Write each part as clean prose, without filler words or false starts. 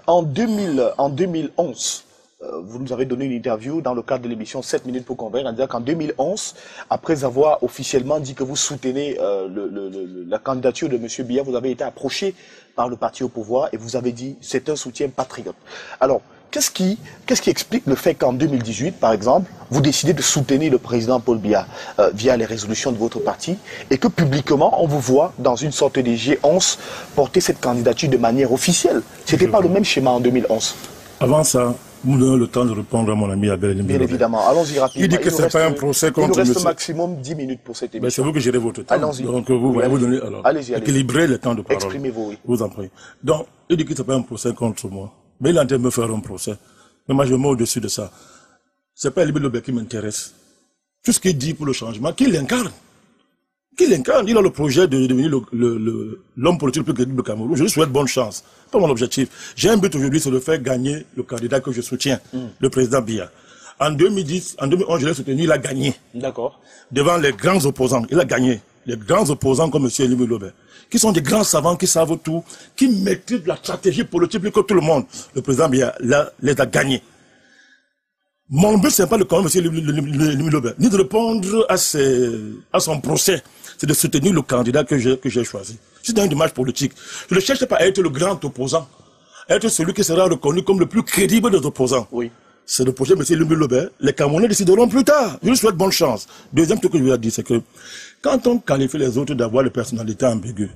En 2011, vous nous avez donné une interview dans le cadre de l'émission 7 minutes pour convaincre, en disant qu'en 2011, après avoir officiellement dit que vous soutenez la candidature de M. Biya, vous avez été approché par le parti au pouvoir et vous avez dit c'est un soutien patriote. Alors, qu'est-ce qui explique le fait qu'en 2018, par exemple, vous décidez de soutenir le président Paul Biya via les résolutions de votre parti et que publiquement, on vous voit dans une sorte de G11 porter cette candidature de manière officielle? Ce n'était pas le même schéma en 2011. Avant ça, vous me donnez le temps de répondre à mon ami Abel. Bien évidemment, allons-y rapidement. Il dit que ce n'est pas un procès contre il nous reste maximum 10 minutes pour cette émission. C'est vous que gérez votre temps. Allons-y. Donc vous voyez, vous donnez alors. Allez-y. Équilibrez le temps de parole. Exprimez-vous, oui. Vous en prie. Donc, il dit que ce n'est pas un procès contre moi. Mais il est en train de me faire un procès. Mais moi, je me mets au-dessus de ça. Ce n'est pas Libé Lobé qui m'intéresse. Tout ce qu'il dit pour le changement, qu'il l'incarne. Qu'il l'incarne. Il a le projet de devenir l'homme politique le plus crédible du Cameroun. Je lui souhaite bonne chance. C'est pas mon objectif. J'ai un but aujourd'hui, c'est de faire gagner le candidat que je soutiens, le président Biya. En 2010, en 2011, je l'ai soutenu, il a gagné. D'accord. Devant les grands opposants, il a gagné. Les grands opposants comme M. Libé Lobé, qui sont des grands savants, qui savent tout, qui maîtrisent la stratégie politique plus que tout le monde. Le président Biya les a gagnés. Mon but, c'est pas de connaître M. Libé Lobé, ni de répondre à son procès. C'est de soutenir le candidat que j'ai choisi. C'est dans une démarche politique. Je ne cherche pas à être le grand opposant, à être celui qui sera reconnu comme le plus crédible des opposants. Oui. C'est le projet de M. Libé Lobé. Les Camerounais décideront plus tard. Je lui souhaite bonne chance. Deuxième truc que je lui ai dit, c'est que quand on qualifie les autres d'avoir des personnalités ambiguës,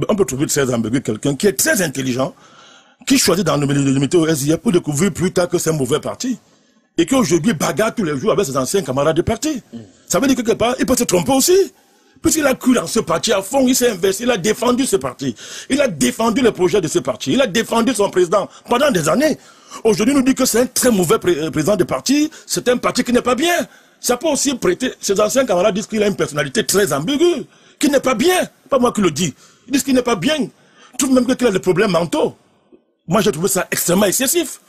on peut trouver très ambigu quelqu'un qui est très intelligent, qui choisit dans le milieu au SIA pour découvrir plus tard que c'est un mauvais parti. Et qu'aujourd'hui bagarre tous les jours avec ses anciens camarades de parti. Ça veut dire que quelque part, il peut se tromper aussi. Puisqu'il a cru dans ce parti à fond, il s'est investi, il a défendu ce parti. Il a défendu le projet de ce parti. Il a défendu son président pendant des années. Aujourd'hui, il nous dit que c'est un très mauvais président de parti. C'est un parti qui n'est pas bien. Ça peut aussi prêter. Ses anciens camarades disent qu'il a une personnalité très ambiguë, qui n'est pas bien. Pas moi qui le dis. Ils disent qu'il n'est pas bien. Ils trouvent même qu'il a des problèmes mentaux. Moi, j'ai trouvé ça extrêmement excessif.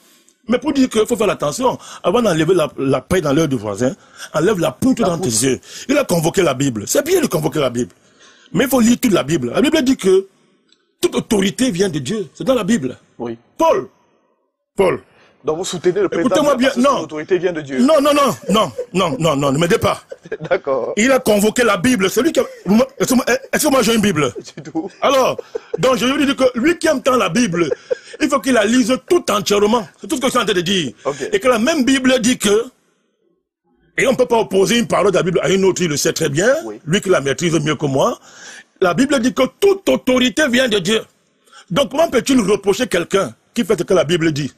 Mais pour dire qu'il faut faire attention, avant d'enlever la paix dans l'œil du voisin, enlève la poutre dans tes yeux. Il a convoqué la Bible. C'est bien de convoquer la Bible. Mais il faut lire toute la Bible. La Bible dit que toute autorité vient de Dieu. C'est dans la Bible. Oui. Paul. Donc vous soutenez le président. Écoutez-moi bien. Non. L'autorité vient de Dieu. Non, ne m'aidez pas. D'accord. Il a convoqué la Bible. C'est lui qui a... Est-ce que moi j'ai une Bible? Du tout. Alors, donc je lui dis que lui qui aime tant la Bible, il faut qu'il la lise tout entièrement. C'est tout ce que je suis en train de dire. Okay. Et que la même Bible dit que, et on ne peut pas opposer une parole de la Bible à une autre, il le sait très bien, oui. Lui qui la maîtrise mieux que moi, la Bible dit que toute autorité vient de Dieu. Donc comment peut-il reprocher quelqu'un qui fait ce que la Bible dit?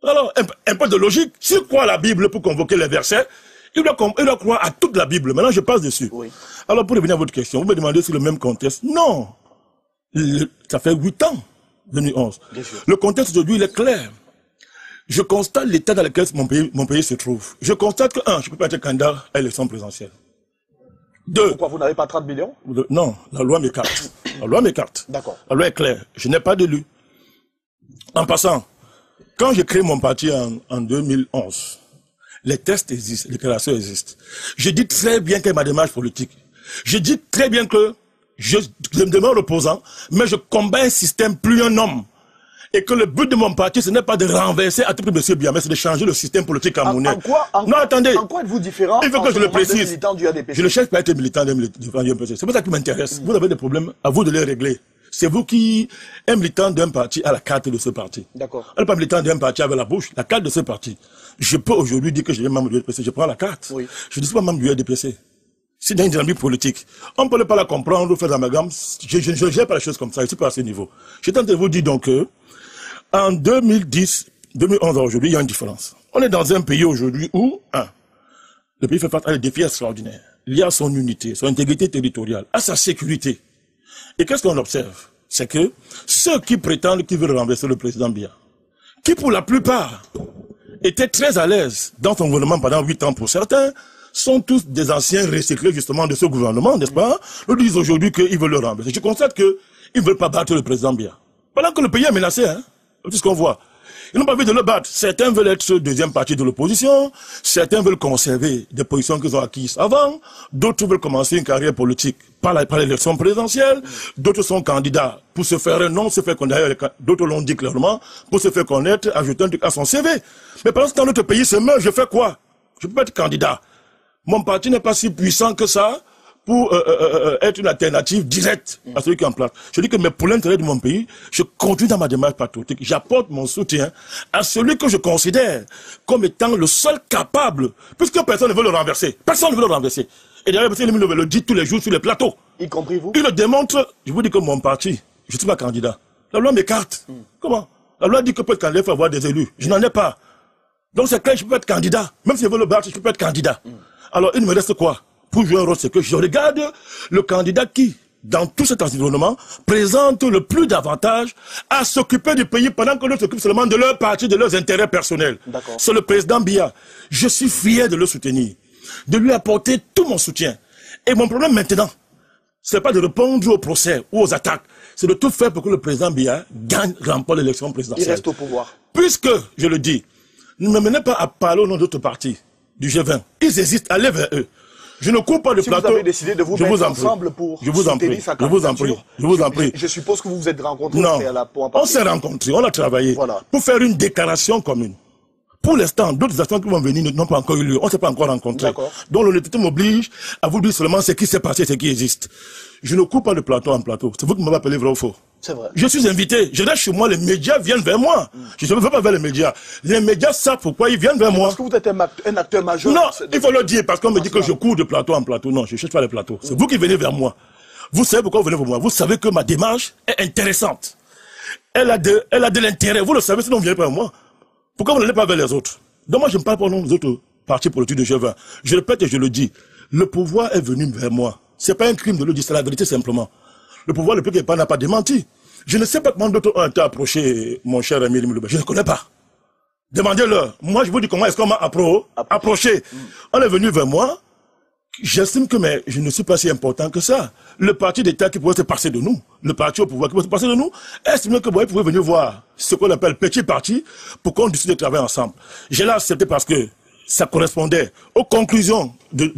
Alors, un peu de logique. S'il croit à la Bible pour convoquer les versets, il doit croire à toute la Bible. Maintenant, je passe dessus. Oui. Alors, pour revenir à votre question, vous me demandez si le même contexte. Non. Ça fait 8 ans, 2011. Le contexte aujourd'hui, il est clair. Je constate l'état dans lequel mon pays se trouve. Je constate que, je ne peux pas être candidat à l'élection présidentielle. 2. Pourquoi vous n'avez pas 30 millions? Non, la loi m'écarte. La loi m'écarte. D'accord. La loi est claire. Je n'ai pas d'élu. En passant, quand j'ai créé mon parti en 2011, les tests existent, les déclarations existent. Je dis très bien quelle est ma démarche politique. Je dis très bien que je me demeure opposant, mais je combats un système plus un homme. Et que le but de mon parti, ce n'est pas de renverser à tout prix M. Biya, mais c'est de changer le système politique camerounais. Non, attendez. En quoi êtes-vous différent? Il faut que je le précise. Je ne cherche pas à être militant du ADPC. C'est pas ça qui m'intéresse. Vous avez des problèmes, à vous de les régler. C'est vous qui êtes militant d'un parti à la carte de ce parti. D'accord. On n'est pas militant d'un parti avec la bouche, la carte de ce parti. Je peux aujourd'hui dire que je suis membre du RDPC, je prends la carte. Oui. Je ne suis pas membre du RDPC. C'est dans une dynamique politique. On ne peut pas la comprendre ou faire l'amalgame. Je ne gère pas les choses comme ça, je ne suis pas à ce niveau. Je tente de vous dire donc que, en 2010, 2011 aujourd'hui, il y a une différence. On est dans un pays aujourd'hui où, le pays fait face à des défis extraordinaires. Il y a son unité, son intégrité territoriale, à sa sécurité. Et qu'est-ce qu'on observe? C'est que ceux qui prétendent qu'ils veulent renverser le président Biya, qui pour la plupart étaient très à l'aise dans son gouvernement pendant 8 ans pour certains, sont tous des anciens recyclés justement de ce gouvernement, n'est-ce pas? Nous disent aujourd'hui qu'ils veulent le renverser. Je constate qu'ils ne veulent pas battre le président Biya. Pendant que le pays est menacé, c'est ce qu'on voit. Ils n'ont pas envie de le battre. Certains veulent être deuxième parti de l'opposition, certains veulent conserver des positions qu'ils ont acquises avant, d'autres veulent commencer une carrière politique par l'élection présidentielle, d'autres sont candidats pour se faire un nom, se faire connaître, d'autres l'ont dit clairement, pour se faire connaître, ajouter un truc à son CV. Mais pendant ce temps, notre pays se meurt, je fais quoi? Je peux pas être candidat. Mon parti n'est pas si puissant que ça pour être une alternative directe à celui qui est en place. Je dis que mais pour l'intérêt de mon pays, je continue dans ma démarche patriotique. J'apporte mon soutien à celui que je considère comme étant le seul capable, puisque personne ne veut le renverser. Personne ne veut le renverser. Et d'ailleurs, M. Limilo le dit tous les jours sur les plateaux. Y compris vous? Il le démontre. Je vous dis que mon parti, je ne suis pas candidat. La loi m'écarte. Comment? La loi dit que pour être candidat, il faut avoir des élus. Je n'en ai pas. Donc c'est clair, je peux pas être candidat. Même si je veux le battre, je peux pas être candidat. Alors, il me reste quoi? Pour jouer un rôle, c'est que je regarde le candidat qui, dans tout cet environnement, présente le plus d'avantages à s'occuper du pays pendant que l'on s'occupe seulement de leur parti, de leurs intérêts personnels. C'est le président Biya. Je suis fier de le soutenir, de lui apporter tout mon soutien. Et mon problème maintenant, c'est pas de répondre au procès ou aux attaques, c'est de tout faire pour que le président Biya gagne, remporte l'élection présidentielle. Il reste au pouvoir. Puisque, je le dis, ne me menez pas à parler au nom d'autres partis du G20. Ils hésitent, allez vers eux. Je ne cours pas de plateau. Vous avez décidé de vous mettre ensemble pour soutenir sa candidature. Je vous en prie. Je suppose que vous vous êtes rencontrés. Non, on s'est rencontrés, on a travaillé pour faire une déclaration commune. Pour l'instant, d'autres actions qui vont venir n'ont pas encore eu lieu. On ne s'est pas encore rencontrés. Donc l'honnêteté m'oblige à vous dire seulement ce qui s'est passé, ce qui existe. Je ne cours pas de plateau en plateau. C'est vous qui m'avez appelé vrai ou faux. C'est vrai. Je suis invité. Je reste chez moi, les médias viennent vers moi. Je ne veux pas vers les médias. Les médias savent pourquoi ils viennent vers moi. Parce que vous êtes un acteur majeur. Non, il faut le dire, parce qu'on me dit que je cours de plateau en plateau. Non, je ne cherche pas les plateaux. C'est vous qui venez vers moi. Vous savez pourquoi vous venez vers moi. Vous savez que ma démarche est intéressante. Elle a de l'intérêt. Vous le savez, sinon vous ne venez pas vers moi. Pourquoi vous n'allez pas vers les autres? Donc moi, je ne parle pas au nom des autres partis politiques de G20. Je répète et je le dis. Le pouvoir est venu vers moi. C'est pas un crime de le dire, c'est la vérité simplement. Le pouvoir, le peuple n'a pas démenti. Je ne sais pas comment d'autres ont été approchés, mon cher ami Limouloube. Je ne connais pas. Demandez-leur. Moi, je vous dis comment est-ce qu'on m'a approché. On est venu vers moi. J'estime que mais je ne suis pas si important que ça. Le parti d'État qui pourrait se passer de nous, le parti au pouvoir qui pourrait se passer de nous, estime que vous pouvez venir voir ce qu'on appelle petit parti pour qu'on décide de travailler ensemble. J'ai là accepté parce que ça correspondait aux conclusions de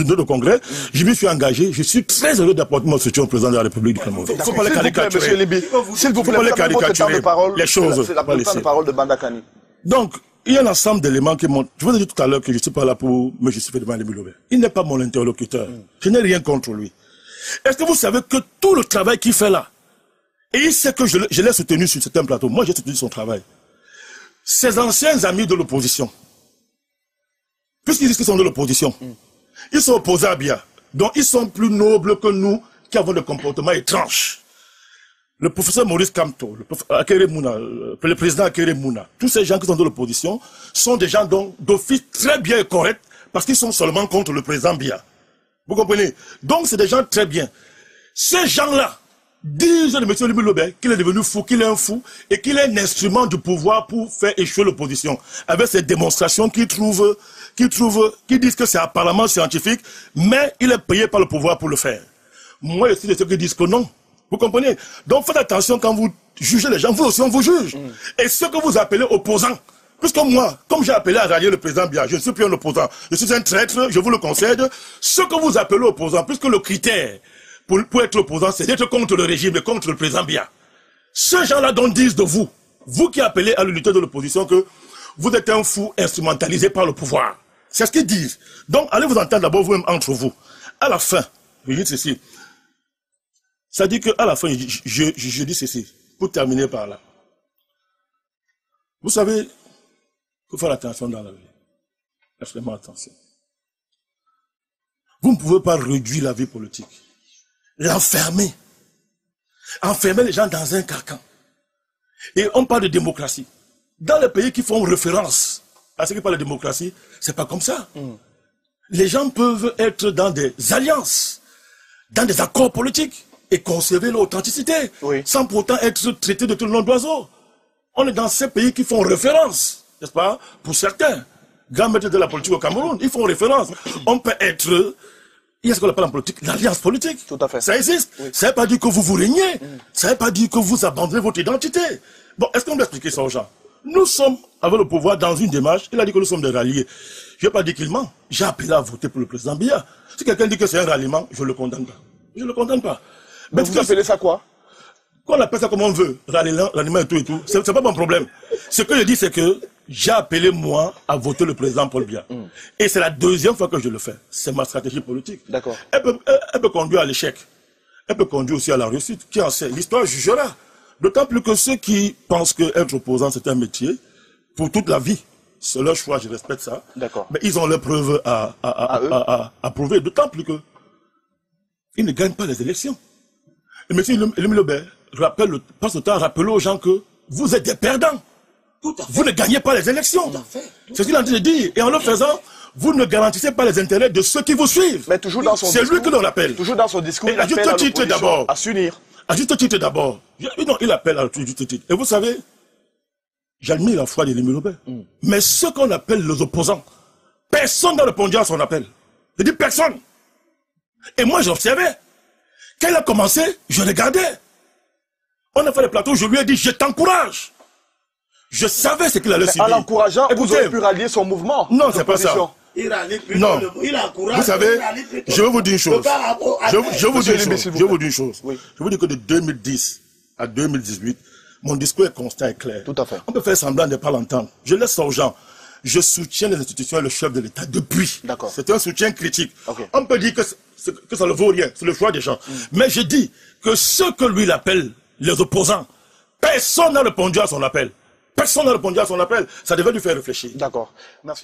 notre congrès. Je m'y suis engagé. Je suis très heureux d'apporter mon soutien au président de la République du Cameroun. Il ne faut pas les caricaturer. S'il vous plaît, les choses. C'est la temps de parole de Bandakani. Donc, il y a un ensemble d'éléments qui montrent. Je vous ai dit tout à l'heure que je ne suis pas là pour me justifier devant les Limouloube. Il n'est pas mon interlocuteur. Je n'ai rien contre lui. Est-ce que vous savez que tout le travail qu'il fait là, et il sait que je l'ai soutenu sur certains plateaux, moi j'ai soutenu son travail. Ses anciens amis de l'opposition, puisqu'ils disent qu'ils sont de l'opposition, ils sont opposés à Biya. Donc ils sont plus nobles que nous qui avons des comportements étranges. Le professeur Maurice Kamto, le président Akere Mouna, tous ces gens qui sont de l'opposition sont des gens d'office très bien et corrects parce qu'ils sont seulement contre le président Biya. Vous comprenez? Donc c'est des gens très bien. Ces gens-là disent de M. Limouloube qu'il est devenu fou, qu'il est un fou et qu'il est un instrument du pouvoir pour faire échouer l'opposition. Avec ces démonstrations qu'ils disent que c'est apparemment scientifique, mais il est payé par le pouvoir pour le faire. Moi, je suis de ceux qui disent que non. Vous comprenez? Donc faites attention quand vous jugez les gens, vous aussi on vous juge. Et ce que vous appelez opposant, puisque moi, comme j'ai appelé à rallier le président Biya, je ne suis plus un opposant, je suis un traître, je vous le concède. Ce que vous appelez opposant, puisque le critère pour être opposant, c'est d'être contre le régime et contre le président Biya. Ces gens-là dont disent de vous, vous qui appelez à le lutteur de l'opposition, que vous êtes un fou instrumentalisé par le pouvoir. C'est ce qu'ils disent. Donc allez vous entendre d'abord vous-même entre vous. À la fin, je dis ceci. Ça dit qu'à la fin, je dis ceci, pour terminer par là. Vous savez, il faut faire attention dans la vie. Extrêmement attention. Vous ne pouvez pas réduire la vie politique. L'enfermer. Enfermer les gens dans un carcan. Et on parle de démocratie. Dans les pays qui font référence à ce qui parle de démocratie, c'est pas comme ça. Les gens peuvent être dans des alliances, dans des accords politiques, et conserver leur authenticité, sans pourtant être traité de tout le nom d'oiseau. On est dans ces pays qui font référence, n'est-ce pas? Pour certains, grands maîtres de la politique au Cameroun, ils font référence. On peut être, il y a ce qu'on appelle en politique, l'alliance politique. Tout à fait. Ça existe. Ça ne veut pas dire que vous vous régnez. Ça ne veut pas dire que vous abandonnez votre identité. Bon, est-ce qu'on doit expliquer ça aux gens? Nous sommes avec le pouvoir dans une démarche. Il a dit que nous sommes des ralliés. Je n'ai pas dit qu'il ment. J'ai appelé à voter pour le président Biya. Si quelqu'un dit que c'est un ralliement, je ne le condamne pas. Je ne le condamne pas. Mais vous appelez ça quoi? Qu'on appelle ça comme on veut, ralliement et tout, c'est pas mon problème. Ce que je dis, c'est que j'ai appelé, moi, à voter le président Paul Biya. Et c'est la deuxième fois que je le fais. C'est ma stratégie politique. D'accord. Elle peut conduire à l'échec. Elle peut conduire aussi à la réussite. Qui en sait? L'histoire jugera. D'autant plus que ceux qui pensent qu'être opposant, c'est un métier, pour toute la vie, c'est leur choix, je respecte ça. D'accord. Mais ils ont leurs preuves à prouver. D'autant plus que ils ne gagnent pas les élections. Et M. Lobert passe le temps à rappeler aux gens que vous êtes des perdants. Vous ne gagnez pas les élections. C'est ce qu'il est en train de dire. Et en le faisant, vous ne garantissez pas les intérêts de ceux qui vous suivent. Mais toujours dans son discours. C'est lui qui le rappelle. Toujours dans son discours, il à appelle juste titre d'abord. à s'unir. À juste titre d'abord. Non, il appelle à juste titre. Et vous savez, j'admire la foi de Lemmy Lobert. Mais ceux qu'on appelle les opposants, personne n'a répondu à son appel. Je dis personne. Et moi, j'observais. Quand il a commencé, je regardais. On a fait le plateau, je lui ai dit, je t'encourage. Je savais ce qu'il allait subir. En l'encourageant, vous auriez pu rallier son mouvement. Non, c'est pas ça. Non. Vous savez, je vais vous dire une chose. Je vais vous dire une chose. Oui. Je vous dis que de 2010 à 2018, mon discours est constant et clair. Tout à fait. On peut faire semblant de ne pas l'entendre. Je laisse ça aux gens. Je soutiens les institutions et le chef de l'État depuis. D'accord. C'est un soutien critique. Okay. On peut dire que ça ne vaut rien. C'est le choix des gens. Mais je dis que ceux que lui l'appelle les opposants, personne n'a répondu à son appel. Personne n'a répondu à son appel. Ça devait lui faire réfléchir. D'accord. Merci.